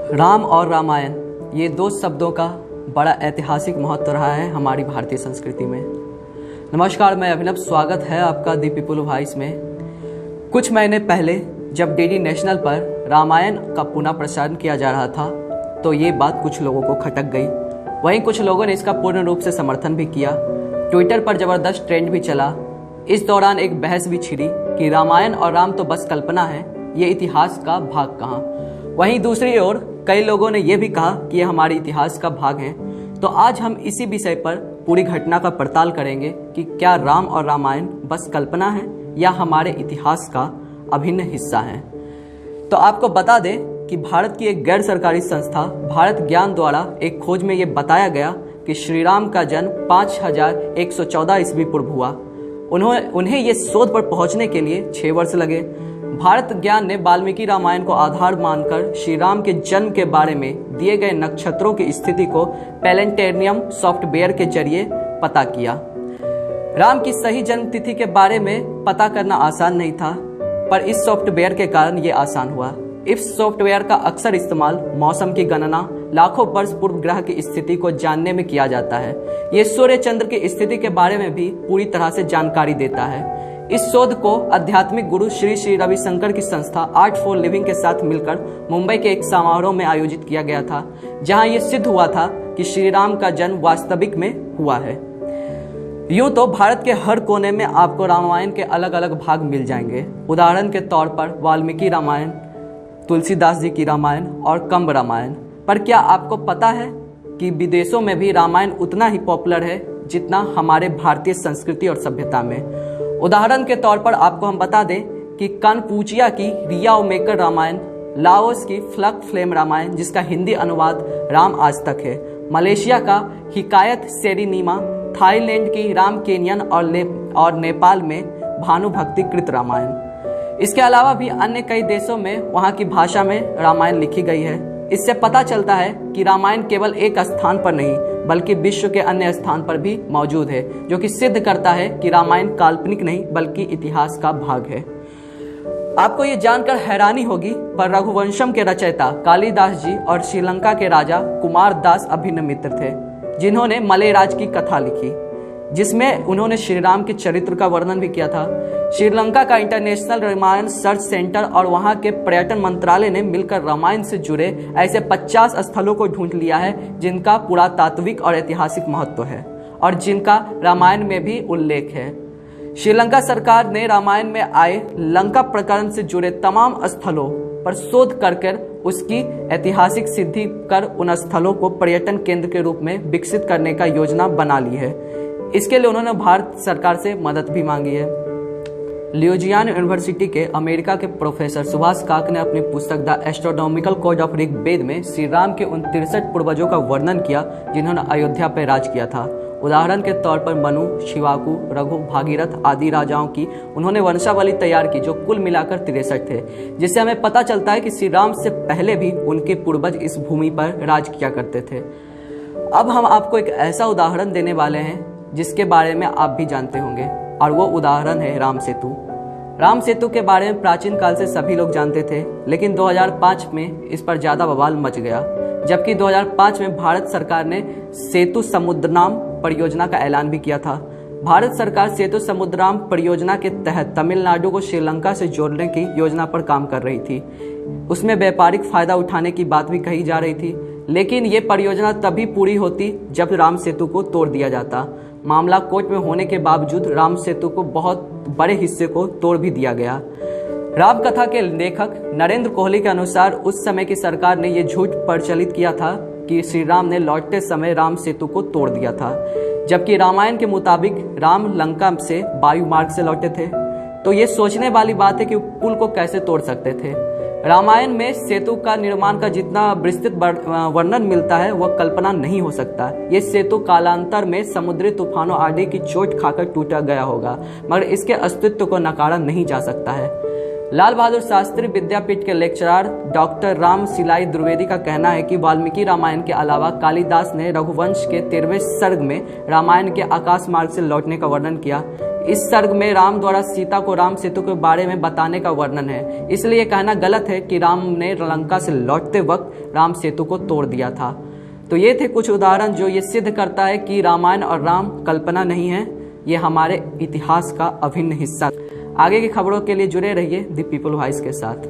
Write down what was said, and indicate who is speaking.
Speaker 1: राम और रामायण ये दो शब्दों का बड़ा ऐतिहासिक महत्व रहा है हमारी भारतीय संस्कृति में। नमस्कार, मैं अभिनव, स्वागत है आपका दी पीपल वॉइस में। कुछ महीने पहले जब डीडी नेशनल पर रामायण का पुनः प्रसारण किया जा रहा था तो ये बात कुछ लोगों को खटक गई। वहीं कुछ लोगों ने इसका पूर्ण रूप से समर्थन भी किया। ट्विटर पर जबरदस्त ट्रेंड भी चला। इस दौरान एक बहस भी छिड़ी कि रामायण और राम तो बस कल्पना है, ये इतिहास का भाग कहाँ। वहीं दूसरी ओर कई लोगों ने यह भी कहा कि ये हमारे इतिहास का भाग है। तो आज हम इसी विषय पर पूरी घटना का पड़ताल करेंगे कि क्या राम और रामायण बस कल्पना है या हमारे इतिहास का अभिन्न हिस्सा है। तो आपको बता दें कि भारत की एक गैर सरकारी संस्था भारत ज्ञान द्वारा एक खोज में ये बताया गया कि श्री राम का जन्म 5114 ईस्वी पूर्व हुआ। उन्हें ये शोध पर पहुंचने के लिए 6 वर्ष लगे। भारत ज्ञान ने वाल्मीकि रामायण को आधार मानकर श्री राम के जन्म के बारे में दिए गए नक्षत्रों की स्थिति को प्लैनेटेरियम सॉफ्टवेयर के जरिए पता किया। राम की सही जन्म तिथि के बारे में पता करना आसान नहीं था, पर इस सॉफ्टवेयर के कारण ये आसान हुआ। इस सॉफ्टवेयर का अक्सर इस्तेमाल मौसम की गणना, लाखों वर्ष पूर्व ग्रह की स्थिति को जानने में किया जाता है। ये सूर्य चंद्र की स्थिति के बारे में भी पूरी तरह से जानकारी देता है। इस शोध को आध्यात्मिक गुरु श्री श्री रविशंकर की संस्था आर्ट फॉर लिविंग के साथ मिलकर मुंबई के एक समारोह में आयोजित किया गया था, जहां यह सिद्ध हुआ था कि श्री राम का जन्म वास्तविक में हुआ है। यूं तो भारत के हर कोने में आपको रामायण के अलग अलग भाग मिल जाएंगे। उदाहरण के तौर पर वाल्मीकि रामायण, तुलसीदास जी की रामायण और कंब रामायण। पर क्या आपको पता है कि विदेशों में भी रामायण उतना ही पॉपुलर है जितना हमारे भारतीय संस्कृति और सभ्यता में। उदाहरण के तौर पर आपको हम बता दें कि कनपुचिया की रिया मेकर रामायण, लाओस की फ्लक फ्लेम रामायण जिसका हिंदी अनुवाद राम आज तक है, मलेशिया का हिकायत सेरिनीमा, थाईलैंड की राम केनियन और नेपाल में भानुभक्ति कृत रामायण। इसके अलावा भी अन्य कई देशों में वहाँ की भाषा में रामायण लिखी गई है। इससे पता चलता है कि रामायण केवल एक स्थान पर नहीं बल्कि विश्व के अन्य स्थान पर भी मौजूद है, जो कि सिद्ध करता है कि रामायण काल्पनिक नहीं बल्कि इतिहास का भाग है। आपको ये जानकर हैरानी होगी, पर रघुवंशम के रचयिता कालिदास जी और श्रीलंका के राजा कुमार दास अभिन्न मित्र थे, जिन्होंने मलयराज की कथा लिखी, जिसमें उन्होंने श्री राम के चरित्र का वर्णन भी किया था। श्रीलंका का इंटरनेशनल रामायण सर्च सेंटर और वहां के पर्यटन मंत्रालय ने मिलकर रामायण से जुड़े ऐसे 50 स्थलों को ढूंढ लिया है जिनका पुरातात्विक और ऐतिहासिक महत्व है और जिनका रामायण में भी उल्लेख है। श्रीलंका सरकार ने रामायण में आए लंका प्रकरण से जुड़े तमाम स्थलों पर शोध कर उसकी ऐतिहासिक सिद्धि कर उन स्थलों को पर्यटन केंद्र के रूप में विकसित करने का योजना बना ली है। इसके लिए उन्होंने भारत सरकार से मदद भी मांगी है। ल्यूजियाना यूनिवर्सिटी के अमेरिका के प्रोफेसर सुभाष काक ने अपनी पुस्तक the astronomical code of Rigveda में श्री राम के उन 63 पूर्वजों का वर्णन किया जिन्होंने अयोध्या पर राज किया था। उदाहरण के तौर पर मनु, शिवाकु, रघु, भागीरथ आदि राजाओं की उन्होंने वंशावली तैयार की, जो कुल मिलाकर 63 थे, जिससे हमें पता चलता है कि श्री राम से पहले भी उनके पूर्वज इस भूमि पर राज किया करते थे। अब हम आपको एक ऐसा उदाहरण देने वाले हैं जिसके बारे में आप भी जानते होंगे, और वो उदाहरण है राम सेतु। राम सेतु के बारे में प्राचीन काल से सभी लोग जानते थे, लेकिन 2005 में इस पर ज्यादा बवाल मच गया। जबकि 2005 में भारत सरकार ने सेतु समुद्रम परियोजना का ऐलान भी किया था। भारत सरकार सेतु समुद्रम परियोजना के तहत तमिलनाडु को श्रीलंका से जोड़ने की योजना पर काम कर रही थी। उसमें व्यापारिक फायदा उठाने की बात भी कही जा रही थी, लेकिन ये परियोजना तभी पूरी होती जब राम सेतु को तोड़ दिया जाता। मामला कोर्ट में होने के बावजूद राम सेतु को बहुत बड़े हिस्से को तोड़ भी दिया गया। राम कथा के लेखक नरेंद्र कोहली के अनुसार उस समय की सरकार ने यह झूठ प्रचलित किया था कि श्री राम ने लौटते समय राम सेतु को तोड़ दिया था, जबकि रामायण के मुताबिक राम लंका से वायु मार्ग से लौटे थे। तो ये सोचने वाली बात है कि पुल को कैसे तोड़ सकते थे। रामायण में सेतु का निर्माण का जितना विस्तृत वर्णन मिलता है वह कल्पना नहीं हो सकता। ये सेतु कालांतर में समुद्री तूफानों आदि की चोट खाकर टूटा गया होगा, मगर इसके अस्तित्व को नकारा नहीं जा सकता है। लाल बहादुर शास्त्री विद्यापीठ के लेक्चरर डॉक्टर राम सिलाई द्विवेदी का कहना है कि वाल्मीकि रामायण के अलावा कालिदास ने रघुवंश के 13वें सर्ग में रामायण के आकाश मार्ग से लौटने का वर्णन किया। इस सर्ग में राम द्वारा सीता को राम सेतु के बारे में बताने का वर्णन है, इसलिए कहना गलत है कि राम ने लंका से लौटते वक्त राम सेतु को तोड़ दिया था। तो ये थे कुछ उदाहरण जो ये सिद्ध करता है कि रामायण और राम कल्पना नहीं है, ये हमारे इतिहास का अभिन्न हिस्सा। आगे की खबरों के लिए जुड़े रहिए द पीपल वॉइस के साथ।